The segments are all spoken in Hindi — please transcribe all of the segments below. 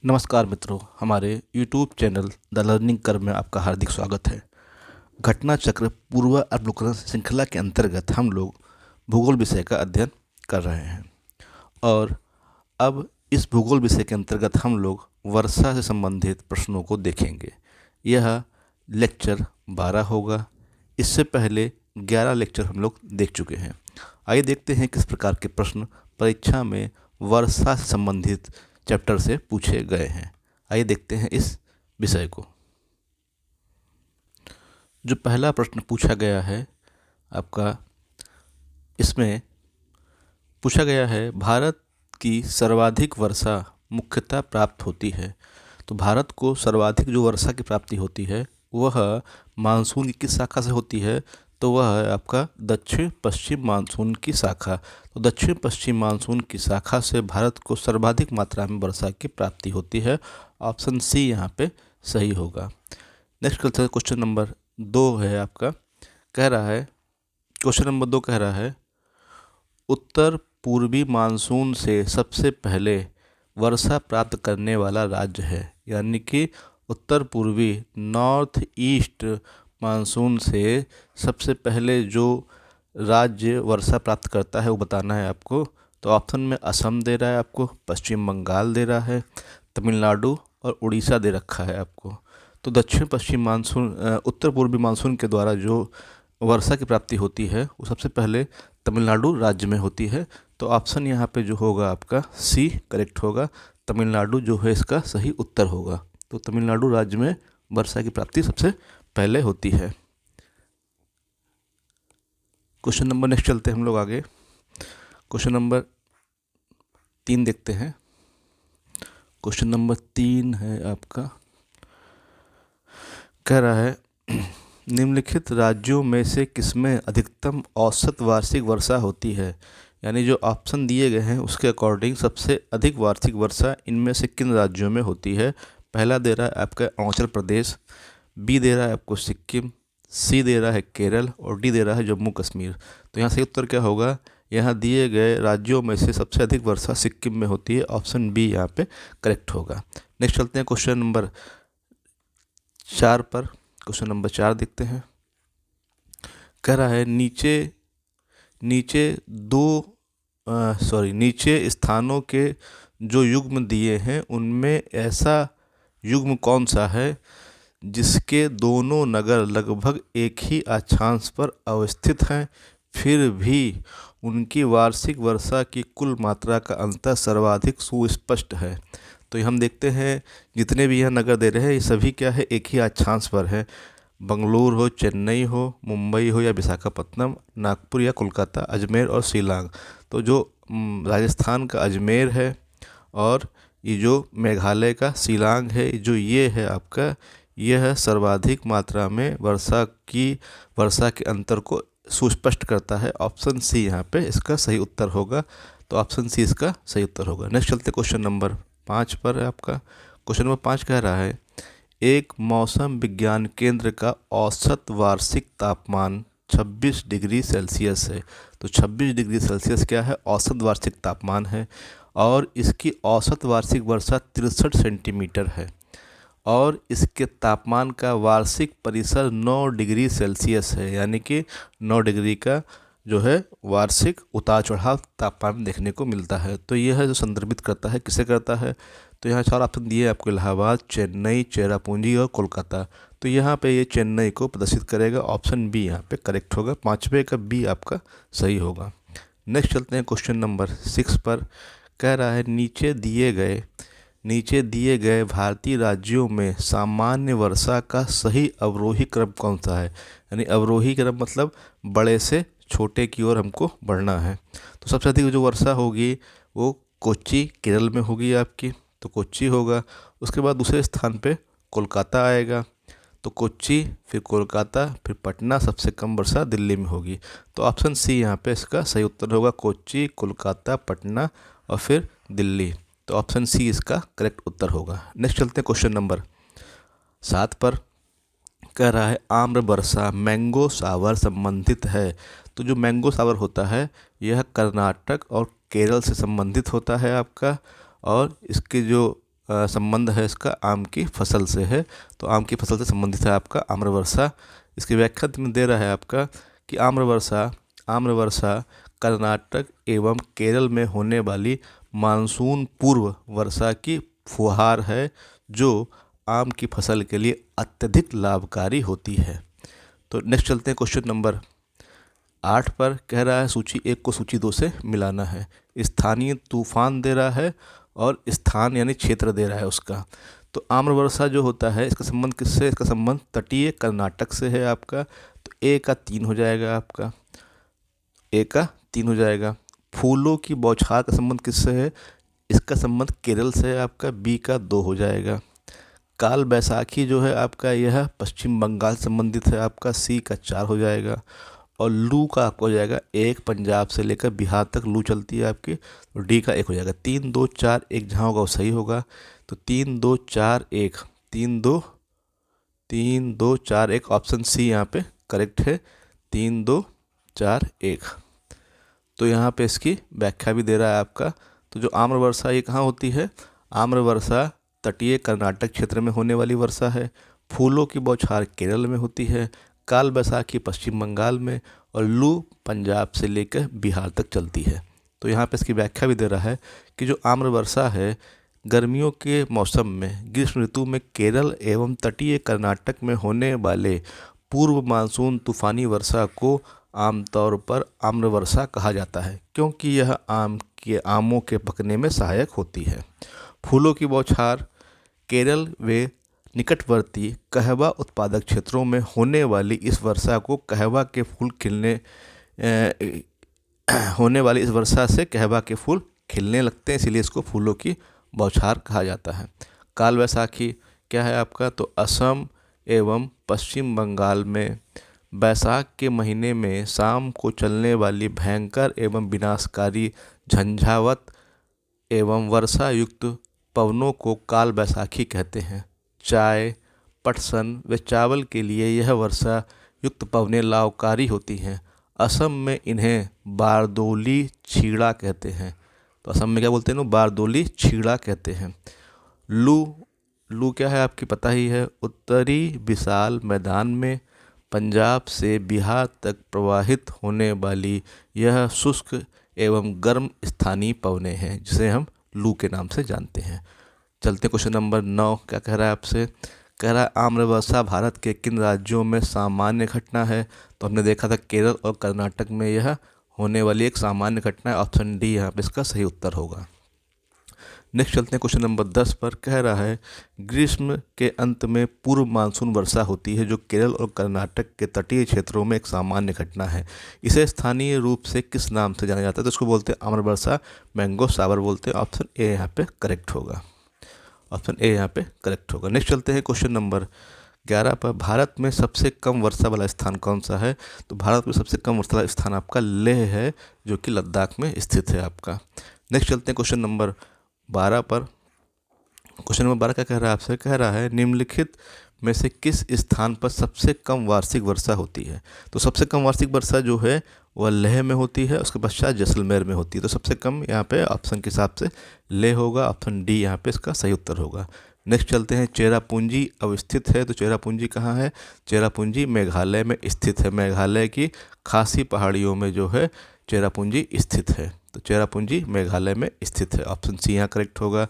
नमस्कार मित्रों, हमारे YouTube channel the learning curve में आपका हार्दिक स्वागत है। घटना चक्र पूर्व अवलोकन श्रृंखला के अंतर्गत हम लोग भूगोल विषय का अध्ययन कर रहे हैं और अब इस भूगोल विषय के अंतर्गत हम लोग वर्षा से संबंधित प्रश्नों को देखेंगे। यह लेक्चर 12 होगा। इससे पहले 11 लेक्चर हम लोग देख चुके हैं। आइए देखते हैं किस प्रकार के प्रश्न परीक्षा में वर्षा से संबंधित चैप्टर से पूछे गए हैं। आइए देखते हैं इस विषय को। जो पहला प्रश्न पूछा गया है आपका, इसमें पूछा गया है भारत की सर्वाधिक वर्षा मुख्यतः प्राप्त होती है। तो भारत को सर्वाधिक जो वर्षा की प्राप्ति होती है वह मानसून की किस शाखा से होती है? तो वह है आपका दक्षिण पश्चिम मानसून की शाखा। तो दक्षिण पश्चिम मानसून की शाखा से भारत को सर्वाधिक मात्रा में वर्षा की प्राप्ति होती है। ऑप्शन सी यहाँ पे सही होगा। नेक्स्ट क्वेश्चन नंबर 2 है आपका, कह रहा है, क्वेश्चन नंबर 2 कह रहा है उत्तर पूर्वी मानसून से सबसे पहले वर्षा प्राप्त करने वाला राज्य है। यानी कि उत्तर पूर्वी नॉर्थ ईस्ट मानसून से सबसे पहले जो राज्य वर्षा प्राप्त करता है वो बताना है आपको। तो ऑप्शन में असम दे रहा है आपको, पश्चिम बंगाल दे रहा है, तमिलनाडु और उड़ीसा दे रखा है आपको। तो दक्षिण पश्चिम मानसून उत्तर पूर्वी मानसून के द्वारा जो वर्षा की प्राप्ति होती है वो सबसे पहले तमिलनाडु राज्य में होती है। तो ऑप्शन यहाँ पे जो होगा आपका सी करेक्ट होगा। तमिलनाडु जो है इसका सही उत्तर होगा। तो तमिलनाडु राज्य में वर्षा की प्राप्ति सबसे पहले होती है। क्वेश्चन नंबर नेक्स्ट चलते हैं हम लोग आगे। क्वेश्चन नंबर 3 देखते हैं। क्वेश्चन नंबर 3 है आपका, कह रहा है निम्नलिखित राज्यों में से किसमें अधिकतम औसत वार्षिक वर्षा होती है? यानी जो ऑप्शन दिए गए हैं उसके अकॉर्डिंग सबसे अधिक वार्षिक वर्षा इनमें से किन राज्यों में होती है? पहला दे रहा है आपका अरुणाचल प्रदेश, बी दे रहा है आपको सिक्किम, सी दे रहा है केरल और डी दे रहा है जम्मू कश्मीर। तो यहाँ सही उत्तर क्या होगा? यहाँ दिए गए राज्यों में से सबसे अधिक वर्षा सिक्किम में होती है। ऑप्शन बी यहाँ पे करेक्ट होगा। नेक्स्ट चलते हैं क्वेश्चन नंबर 4 पर। क्वेश्चन नंबर 4 देखते हैं। कह रहा है नीचे स्थानों के जो युग्म दिए हैं उनमें ऐसा युग्म कौन सा है जिसके दोनों नगर लगभग एक ही अक्षांश पर अवस्थित हैं, फिर भी उनकी वार्षिक वर्षा की कुल मात्रा का अंतर सर्वाधिक सुस्पष्ट है। तो हम देखते हैं जितने भी यहाँ नगर दे रहे हैं ये सभी क्या है, एक ही अक्षांश पर है। बंगलुरु हो, चेन्नई हो, मुंबई हो या विशाखापत्तनम, नागपुर या कोलकाता, अजमेर और शिलांग। तो जो राजस्थान का अजमेर है और ये जो मेघालय का शिलांग है, जो ये है आपका, यह सर्वाधिक मात्रा में वर्षा के अंतर को सुस्पष्ट करता है। ऑप्शन सी यहाँ पे इसका सही उत्तर होगा। तो ऑप्शन सी इसका सही उत्तर होगा। नेक्स्ट चलते क्वेश्चन नंबर 5 पर है आपका। क्वेश्चन नंबर 5 कह रहा है एक मौसम विज्ञान केंद्र का औसत वार्षिक तापमान 26 डिग्री सेल्सियस है। तो 26 डिग्री सेल्सियस क्या है? औसत वार्षिक तापमान है और इसकी औसत वार्षिक वर्षा 63 सेंटीमीटर है और इसके तापमान का वार्षिक परिसर 9 डिग्री सेल्सियस है। यानी कि 9 डिग्री का जो है वार्षिक उतार चढ़ाव तापमान देखने को मिलता है। तो यह है जो संदर्भित करता है, किसे करता है? तो यहाँ 4 ऑप्शन दिए आपको, इलाहाबाद, चेन्नई, चेरापूंजी और कोलकाता। तो यहाँ पे ये चेन्नई को प्रदर्शित करेगा। ऑप्शन बी यहाँ पे करेक्ट होगा। 5वें का बी आपका सही होगा। नेक्स्ट चलते हैं क्वेश्चन नंबर 6 पर। कह रहा है नीचे दिए गए भारतीय राज्यों में सामान्य वर्षा का सही अवरोही क्रम कौन सा है? यानी अवरोही क्रम मतलब बड़े से छोटे की ओर हमको बढ़ना है। तो सबसे अधिक जो वर्षा होगी वो कोच्चि केरल में होगी आपकी, तो कोच्चि होगा। उसके बाद दूसरे स्थान पे कोलकाता आएगा, तो कोच्चि, फिर कोलकाता, फिर पटना। सबसे कम वर्षा दिल्ली में होगी। तो ऑप्शन सी यहाँ पे इसका सही उत्तर होगा, कोच्चि, कोलकाता, पटना और फिर दिल्ली। तो ऑप्शन सी इसका करेक्ट उत्तर होगा। नेक्स्ट चलते हैं क्वेश्चन नंबर 7 पर। कह रहा है आम्र वर्षा मैंगो सावर संबंधित है। तो जो मैंगो सावर होता है यह कर्नाटक और केरल से संबंधित होता है आपका, और इसके जो संबंध है इसका आम की फसल से है। तो आम की फसल से संबंधित है आपका आम्रवर्षा। इसकी व्याख्या में दे रहा है आपका कि आम्रवर्षा कर्नाटक एवं केरल में होने वाली मानसून पूर्व वर्षा की फुहार है जो आम की फसल के लिए अत्यधिक लाभकारी होती है। तो नेक्स्ट चलते हैं क्वेश्चन नंबर 8 पर। कह रहा है सूची 1 को सूची 2 से मिलाना है। स्थानीय तूफान दे रहा है और स्थान यानी क्षेत्र दे रहा है उसका। तो आम्रवर्षा जो होता है इसका संबंध किससे? इसका संबंध तटीय कर्नाटक से है आपका। तो ए का 3 हो जाएगा आपका, ए का 3 हो जाएगा। फूलों की बौछार का संबंध किससे है? इसका संबंध केरल से है आपका, बी का 2 हो जाएगा। काल बैसाखी जो है आपका यह पश्चिम बंगाल संबंधित है आपका, सी का 4 हो जाएगा। और लू का आपको हो जाएगा 1, पंजाब से लेकर बिहार तक लू चलती है आपकी, तो डी का 1 हो जाएगा। 3 2 4 1 जहाँ होगा वो सही होगा। तो 3 2 4 1 3 2 4 1 ऑप्शन सी यहाँ पे करेक्ट है। 3 2 4 1। तो यहाँ पे इसकी व्याख्या भी दे रहा है आपका। तो जो आम्रवर्षा ये कहाँ होती है? आम्रवर्षा तटीय कर्नाटक क्षेत्र में होने वाली वर्षा है। फूलों की बौछार केरल में होती है। काल बैसाखी पश्चिम बंगाल में, और लू पंजाब से लेकर बिहार तक चलती है। तो यहाँ पे इसकी व्याख्या भी दे रहा है कि जो आम्रवर्षा है गर्मियों के मौसम में ग्रीष्म ऋतु में केरल एवं तटीय कर्नाटक में होने वाले पूर्व मानसून तूफानी वर्षा को आमतौर पर आम्रवर्षा कहा जाता है, क्योंकि यह आमों के पकने में सहायक होती है। फूलों की बौछार केरल व निकटवर्ती कहवा उत्पादक क्षेत्रों में होने वाली इस वर्षा को कहवा के फूल खिलने होने वाली इस वर्षा से कहवा के फूल खिलने लगते हैं, इसीलिए इसको फूलों की बौछार कहा जाता है। काल बैसाखी क्या है आपका? तो असम एवं पश्चिम बंगाल में बैसाख के महीने में शाम को चलने वाली भयंकर एवं विनाशकारी झंझावत एवं वर्षा युक्त पवनों को काल बैसाखी कहते हैं। चाय, पटसन व चावल के लिए यह वर्षा युक्त पवनें लाभकारी होती हैं। असम में इन्हें बारदोली छीड़ा कहते हैं। तो असम में क्या बोलते हैं? बारदोली छीड़ा कहते हैं। लू क्या है आपकी पता ही है। उत्तरी विशाल मैदान में पंजाब से बिहार तक प्रवाहित होने वाली यह शुष्क एवं गर्म स्थानीय पवनें हैं, जिसे हम लू के नाम से जानते हैं। चलते क्वेश्चन नंबर 9। क्या कह रहा है आपसे? कह रहा है आम्रवर्षा भारत के किन राज्यों में सामान्य घटना है? तो हमने देखा था केरल और कर्नाटक में यह होने वाली एक सामान्य घटना है। ऑप्शन डी यहाँ पे इसका सही उत्तर होगा। नेक्स्ट चलते हैं क्वेश्चन नंबर 10 पर। कह रहा है ग्रीष्म के अंत में पूर्व मानसून वर्षा होती है जो केरल और कर्नाटक के तटीय क्षेत्रों में एक सामान्य घटना है। इसे स्थानीय रूप से किस नाम से जाना जाता है? तो इसको बोलते हैं आम्रवर्षा, मैंगो सावर बोलते हैं। ऑप्शन ए यहाँ पे करेक्ट होगा। ऑप्शन ए यहाँ पे करेक्ट होगा। नेक्स्ट चलते हैं क्वेश्चन नंबर 11 पर। भारत में सबसे कम वर्षा वाला स्थान कौन सा है? तो भारत में सबसे कम वर्षा वाला स्थान आपका लेह है, जो कि लद्दाख में स्थित है आपका। नेक्स्ट चलते हैं क्वेश्चन नंबर 12 पर। क्वेश्चन नंबर 12 क्या कह रहा है आपसे? कह रहा है निम्नलिखित में से किस स्थान पर सबसे कम वार्षिक वर्षा होती है? तो सबसे कम वार्षिक वर्षा जो है वह लेह में होती है, उसके पश्चात जैसलमेर में होती है। तो सबसे कम यहाँ पे ऑप्शन के हिसाब से लेह होगा। ऑप्शन डी यहाँ पे इसका सही उत्तर होगा। नेक्स्ट चलते हैं चेरापूंजी अवस्थित है। तो चेरापूंजी कहाँ है? चेरापूंजी मेघालय में स्थित है। मेघालय की खासी पहाड़ियों में जो है चेरापूंजी स्थित है। तो चेरापूंजी मेघालय में स्थित है। ऑप्शन सी यहाँ करेक्ट होगा।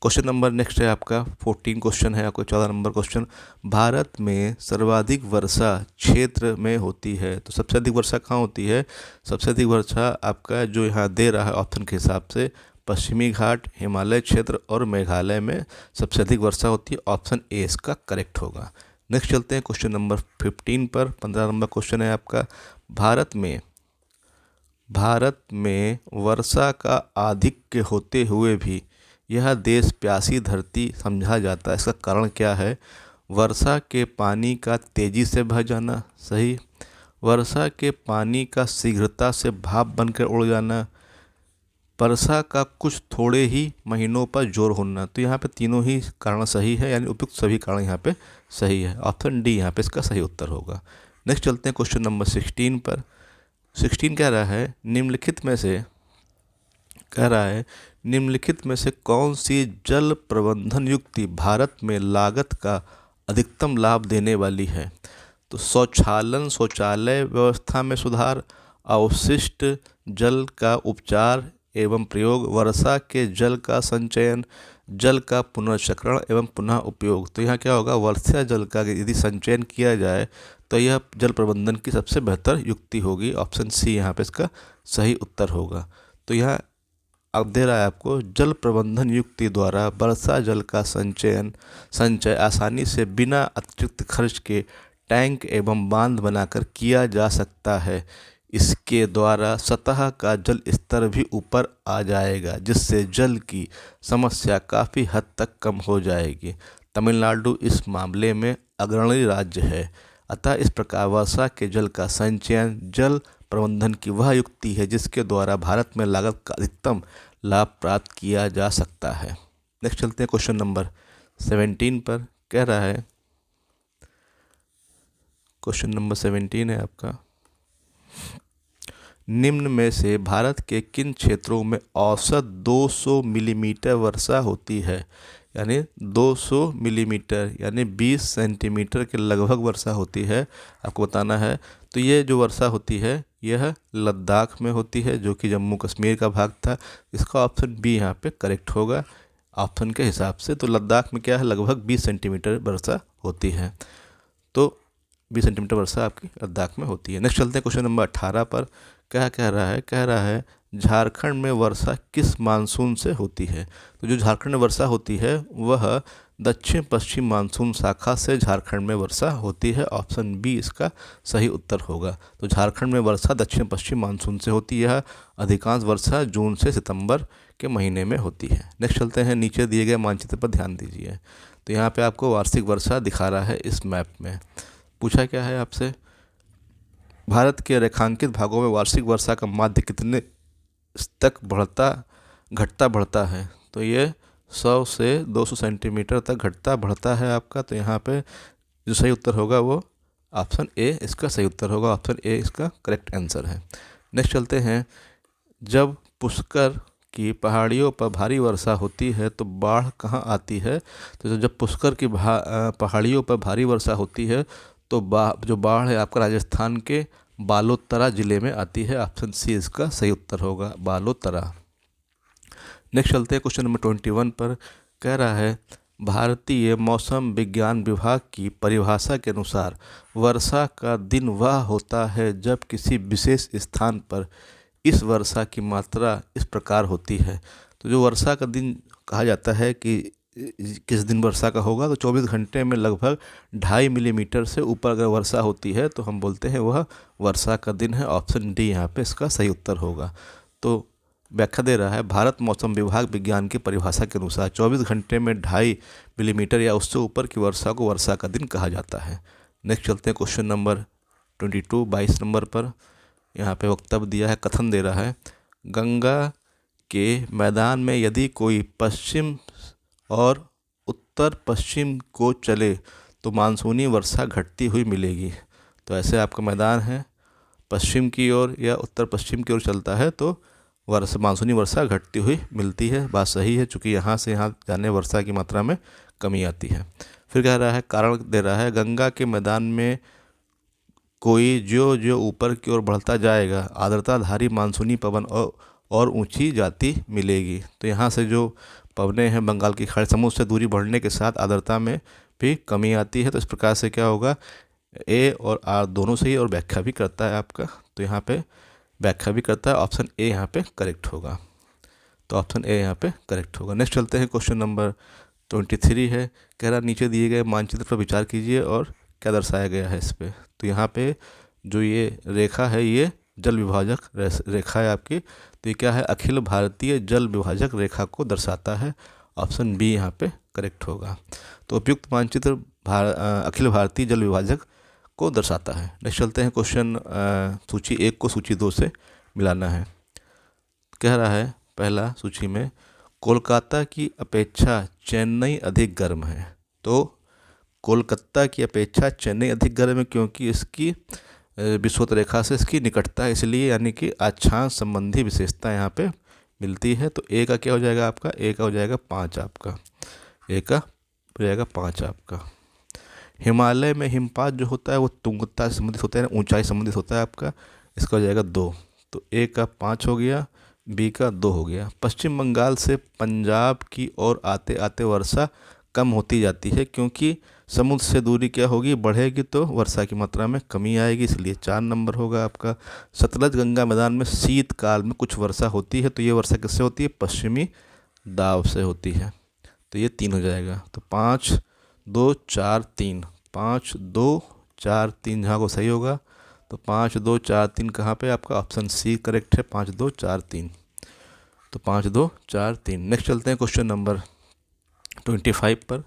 क्वेश्चन नंबर नेक्स्ट है आपका 14 क्वेश्चन है आपको 14 नंबर क्वेश्चन। भारत में सर्वाधिक वर्षा क्षेत्र में होती है। तो सबसे अधिक वर्षा कहाँ होती है? सबसे अधिक वर्षा आपका जो यहाँ दे रहा है ऑप्शन के हिसाब से पश्चिमी घाट, हिमालय क्षेत्र और मेघालय में सबसे अधिक वर्षा होती है। ऑप्शन ए इसका करेक्ट होगा। नेक्स्ट चलते हैं क्वेश्चन नंबर 15 पर। 15 नंबर क्वेश्चन है आपका भारत में वर्षा का आधिक्य होते हुए भी यह देश प्यासी धरती समझा जाता है। इसका कारण क्या है? वर्षा के पानी का तेजी से बह जाना, सही। वर्षा के पानी का शीघ्रता से भाप बनकर उड़ जाना, वर्षा का कुछ थोड़े ही महीनों पर जोर होना। तो यहाँ पे तीनों ही कारण सही है, यानी उपयुक्त सभी कारण यहाँ पे सही है। ऑप्शन डी यहाँ पे इसका सही उत्तर होगा। नेक्स्ट चलते हैं क्वेश्चन नंबर 16 पर। 16 कह रहा है निम्नलिखित में से कह रहा है निम्नलिखित में से कौन सी जल प्रबंधन युक्ति भारत में लागत का अधिकतम लाभ देने वाली है? तो शौचालय व्यवस्था में सुधार, अवशिष्ट जल का उपचार एवं प्रयोग, वर्षा के जल का संचयन, जल का पुनर्चक्रण एवं पुनः उपयोग। तो यहाँ क्या होगा, वर्षा जल का यदि संचयन किया जाए तो यह जल प्रबंधन की सबसे बेहतर युक्ति होगी। ऑप्शन सी यहाँ पे इसका सही उत्तर होगा। तो यहाँ अब दे रहा है आपको, जल प्रबंधन युक्ति द्वारा वर्षा जल का संचय आसानी से बिना अतिरिक्त खर्च के टैंक एवं बांध बनाकर किया जा सकता है। इसके द्वारा सतह का जल स्तर भी ऊपर आ जाएगा, जिससे जल की समस्या काफ़ी हद तक कम हो जाएगी। तमिलनाडु इस मामले में अग्रणी राज्य है। अतः इस प्रकार वर्षा के जल का संचयन जल प्रबंधन की वह युक्ति है जिसके द्वारा भारत में लागत का अधिकतम लाभ प्राप्त किया जा सकता है। नेक्स्ट चलते हैं क्वेश्चन नंबर 17 पर। कह रहा है, क्वेश्चन नंबर 17 है आपका, निम्न में से भारत के किन क्षेत्रों में औसत 200 मिलीमीटर वर्षा होती है? यानी 200 मिलीमीटर यानी 20 सेंटीमीटर के लगभग वर्षा होती है, आपको बताना है। तो ये जो वर्षा होती है यह लद्दाख में होती है, जो कि जम्मू कश्मीर का भाग था। इसका ऑप्शन बी यहाँ पे करेक्ट होगा ऑप्शन के हिसाब से। तो लद्दाख में क्या है, लगभग 20 सेंटीमीटर वर्षा होती है। तो 20 सेंटीमीटर वर्षा आपकी लद्दाख में होती है। नेक्स्ट चलते हैं क्वेश्चन नंबर 18 पर। क्या कह रहा है झारखंड में वर्षा किस मानसून से होती है? तो जो झारखंड में वर्षा होती है वह दक्षिण पश्चिम मानसून शाखा से झारखंड में वर्षा होती है। ऑप्शन बी इसका सही उत्तर होगा। तो झारखंड में वर्षा दक्षिण पश्चिम मानसून से होती है। अधिकांश वर्षा जून से सितंबर के महीने में होती है। नेक्स्ट चलते हैं, नीचे दिए गए मानचित्र पर ध्यान दीजिए। तो यहाँ पे आपको वार्षिक वर्षा दिखा रहा है इस मैप में। पूछा क्या है आपसे, भारत के रेखांकित भागों में वार्षिक वर्षा का माध्य कितने तक घटता बढ़ता है? तो ये 100 से 200 सेंटीमीटर तक घटता बढ़ता है आपका। तो यहाँ पे जो सही उत्तर होगा वो ऑप्शन ए इसका सही उत्तर होगा। ऑप्शन ए इसका करेक्ट आंसर है। नेक्स्ट चलते हैं, जब पुष्कर की पहाड़ियों पर भारी वर्षा होती है तो बाढ़ कहाँ आती है? तो जब पुष्कर की पहाड़ियों पर भारी वर्षा होती है तो जो बाढ़ है आपका राजस्थान के बालोतरा ज़िले में आती है। ऑप्शन सी इसका सही उत्तर होगा, बालोतरा। नेक्स्ट चलते हैं क्वेश्चन नंबर 21 पर। कह रहा है, भारतीय मौसम विज्ञान विभाग की परिभाषा के अनुसार वर्षा का दिन वह होता है जब किसी विशेष स्थान पर इस वर्षा की मात्रा इस प्रकार होती है। तो जो वर्षा का दिन कहा जाता है कि किस दिन वर्षा का होगा, तो 24 घंटे में लगभग 2.5 मिलीमीटर से ऊपर अगर वर्षा होती है तो हम बोलते हैं वह वर्षा का दिन है। ऑप्शन डी यहाँ पे इसका सही उत्तर होगा। तो व्याख्या दे रहा है, भारत मौसम विभाग विज्ञान की परिभाषा के अनुसार 24 घंटे में 2.5 मिलीमीटर या उससे ऊपर की वर्षा को वर्षा का दिन कहा जाता है। नेक्स्ट चलते हैं क्वेश्चन नंबर 22 नंबर पर। यहाँ पे वक्तव्य दिया है, कथन दे रहा है, गंगा के मैदान में यदि कोई पश्चिम और उत्तर पश्चिम को चले तो मानसूनी वर्षा घटती हुई मिलेगी। तो ऐसे आपका मैदान है, पश्चिम की ओर या उत्तर पश्चिम की ओर चलता है तो मानसूनी वर्षा घटती हुई मिलती है। बात सही है, चूँकि यहाँ से यहाँ जाने वर्षा की मात्रा में कमी आती है। फिर कह रहा है, कारण दे रहा है, गंगा के मैदान में कोई जो ऊपर की ओर बढ़ता जाएगा आर्द्रताधारी मानसूनी पवन और ऊंची जाती मिलेगी। तो यहाँ से जो पवने हैं बंगाल की खाड़ी समुद्र से दूरी बढ़ने के साथ आर्द्रता में भी कमी आती है। तो इस प्रकार से क्या होगा, ए और आर दोनों सही और व्याख्या भी करता है आपका। तो यहाँ पे व्याख्या भी करता है, ऑप्शन ए यहाँ पे करेक्ट होगा। तो ऑप्शन ए यहाँ पे करेक्ट होगा। नेक्स्ट चलते हैं, क्वेश्चन नंबर 23 है। कह रहा, नीचे दिए गए मानचित्र पर विचार कीजिए और क्या दर्शाया गया है इस पर। तो यहाँ पे जो ये रेखा है ये जल विभाजक रेखा है आपकी। तो ये क्या है, अखिल भारतीय जल विभाजक रेखा को दर्शाता है। ऑप्शन बी यहाँ पे करेक्ट होगा। तो उपयुक्त मानचित्र अखिल भारतीय जल विभाजक को दर्शाता है। नेक्स्ट चलते हैं, क्वेश्चन सूची 1 को सूची 2 से मिलाना है। कह रहा है, पहला सूची में कोलकाता की अपेक्षा चेन्नई अधिक गर्म है। तो कोलकाता की अपेक्षा चेन्नई अधिक गर्म है क्योंकि इसकी विषुवत रेखा से इसकी निकटता है, इसलिए यानी कि अक्षांश संबंधी विशेषता यहाँ पे मिलती है। तो ए का क्या हो जाएगा आपका, ए का हो जाएगा 5 आपका, ए का हो जाएगा 5 आपका। हिमालय में हिमपात जो होता है वो तुंगता से संबंधित होता है, ऊंचाई संबंधित होता है आपका, इसका हो जाएगा 2। तो ए का 5 हो गया, बी का 2 हो गया। पश्चिम बंगाल से पंजाब की ओर आते आते वर्षा कम होती जाती है, क्योंकि समुद्र से दूरी क्या होगी, बढ़ेगी, तो वर्षा की मात्रा में कमी आएगी, इसलिए 4 नंबर होगा आपका। सतलज गंगा मैदान में शीतकाल में कुछ वर्षा होती है, तो ये वर्षा किससे होती है, पश्चिमी दाब से होती है, तो ये 3 हो जाएगा। तो 5 2 4 3, 5 2 4 3 जहाँ को सही होगा, तो 5 2 4 3 कहाँ पे आपका, ऑप्शन सी करेक्ट है, 5 2 4 3, तो 5 2 4 3। नेक्स्ट चलते हैं क्वेश्चन नंबर 25 पर।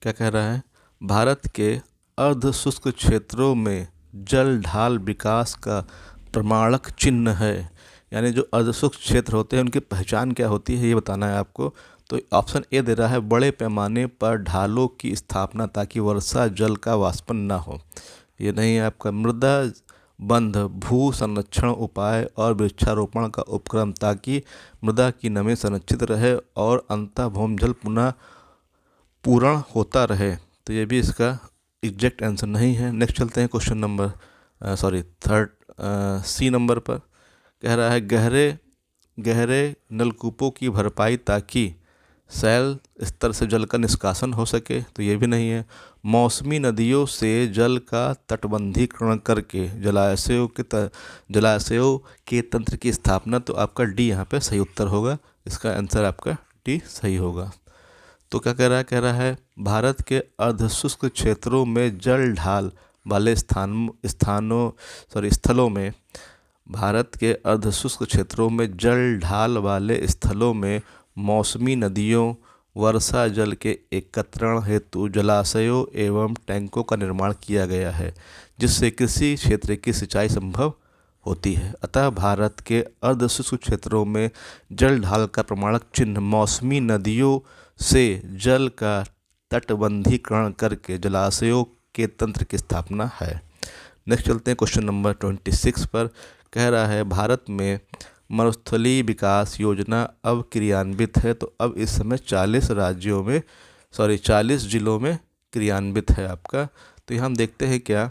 क्या कह रहा है, भारत के अर्ध शुष्क क्षेत्रों में जल ढाल विकास का प्रमाणक चिन्ह है। यानी जो अर्ध शुष्क क्षेत्र होते हैं उनकी पहचान क्या होती है, ये बताना है आपको। तो ऑप्शन ए दे रहा है, बड़े पैमाने पर ढालों की स्थापना ताकि वर्षा जल का वाष्पन ना हो। ये नहीं है आपका, मृदा बंध भू संरक्षण उपाय और वृक्षारोपण का उपक्रम ताकि मृदा की नमी संरक्षित रहे और अंतः भूमि जल पुनः पूर्ण होता रहे। तो ये भी इसका एग्जैक्ट आंसर नहीं है। नेक्स्ट चलते हैं question number third C number पर। कह रहा है, गहरे गहरे नलकूपों की भरपाई ताकि सैल स्तर से जल का निष्कासन हो सके। तो ये भी नहीं है। मौसमी नदियों से जल का तटबंधीकरण करके जलाशयों के तंत्र की स्थापना। तो आपका डी यहाँ पे सही उत्तर होगा, इसका आंसर आपका डी सही होगा। तो क्या कह रहा है, भारत के अर्धशुष्क क्षेत्रों में जल ढाल वाले स्थलों में, भारत के अर्धशुष्क क्षेत्रों में जल ढाल वाले स्थलों में मौसमी नदियों वर्षा जल के एकत्रण हेतु जलाशयों एवं टैंकों का निर्माण किया गया है, जिससे कृषि क्षेत्र की सिंचाई संभव होती है। अतः भारत के अर्धशुष्क क्षेत्रों में जल ढाल का प्रमाणक चिन्ह मौसमी नदियों से जल का तटबंधीकरण करके जलाशयों के तंत्र की स्थापना है। नेक्स्ट चलते हैं क्वेश्चन नंबर 26 पर। कह रहा है, भारत में मरुस्थलीय विकास योजना अब क्रियान्वित है। तो अब इस समय 40 जिलों में क्रियान्वित है आपका। तो यहाँ हम देखते हैं क्या,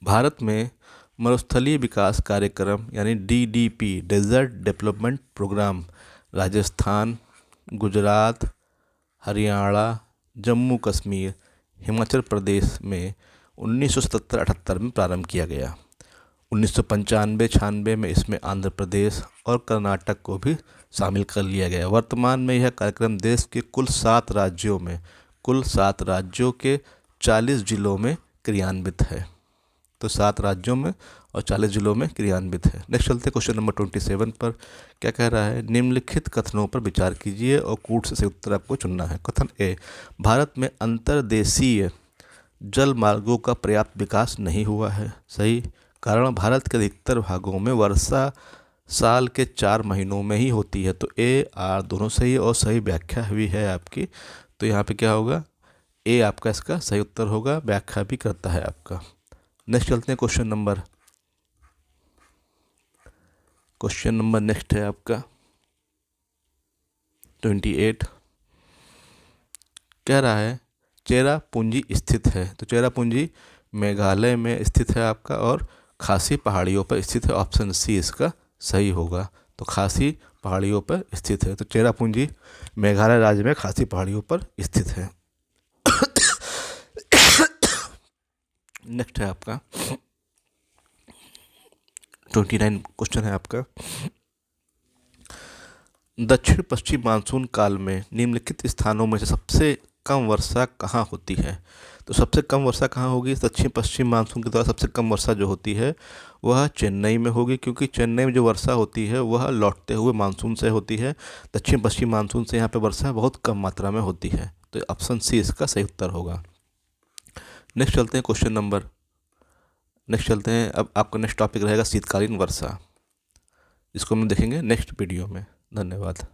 भारत में मरुस्थलीय विकास कार्यक्रम यानी DDP desert development programme Rajasthan, Gujarat, Haryana, Jammu Kashmir, Himachal Pradesh में 1977-78 में प्रारंभ किया गया। 1995-96 में इसमें आंध्र प्रदेश और कर्नाटक को भी शामिल कर लिया गया। वर्तमान में यह कार्यक्रम देश के कुल 7 राज्यों के 40 जिलों में क्रियान्वित है। तो 7 राज्यों में और 40 जिलों में क्रियान्वित है। नेक्स्ट चलते हैं क्वेश्चन नंबर 27 पर। क्या कह रहा है, निम्नलिखित कथनों पर विचार कीजिए और कूट से उत्तर आपको चुनना है। कथन ए, भारत में अंतर्देशीय जल मार्गों का पर्याप्त विकास नहीं हुआ है। सही। कारण, भारत के अधिकतर भागों में वर्षा साल के 4 महीनों में ही होती है। तो ए आर दोनों सही और सही व्याख्या भी है आपकी। तो यहाँ पे क्या होगा, ए आपका इसका सही उत्तर होगा, व्याख्या भी करता है आपका। नेक्स्ट चलते हैं क्वेश्चन नंबर नेक्स्ट है आपका 28। कह रहा है, चेरापूंजी स्थित है। तो चेरापूंजी मेघालय में स्थित है आपका और खासी पहाड़ियों पर स्थित है। ऑप्शन सी इसका सही होगा। तो खासी पहाड़ियों पर स्थित है। तो चेरापूंजी मेघालय राज्य में खासी पहाड़ियों पर स्थित है। नेक्स्ट है आपका 29 क्वेश्चन है आपका, दक्षिण पश्चिम मानसून काल में निम्नलिखित स्थानों में से सबसे कम वर्षा कहाँ होती है। तो सबसे कम वर्षा कहाँ होगी, दक्षिण पश्चिम मानसून के द्वारा सबसे कम वर्षा जो होती है वह चेन्नई में होगी, क्योंकि चेन्नई में जो वर्षा होती है वह लौटते हुए मानसून से होती है। दक्षिण पश्चिम मानसून से यहाँ पे वर्षा बहुत कम मात्रा में होती है। तो ऑप्शन सी इसका सही उत्तर होगा। नेक्स्ट चलते हैं अब आपका नेक्स्ट टॉपिक रहेगा शीतकालीन वर्षा। इसको हम देखेंगे नेक्स्ट वीडियो में। धन्यवाद।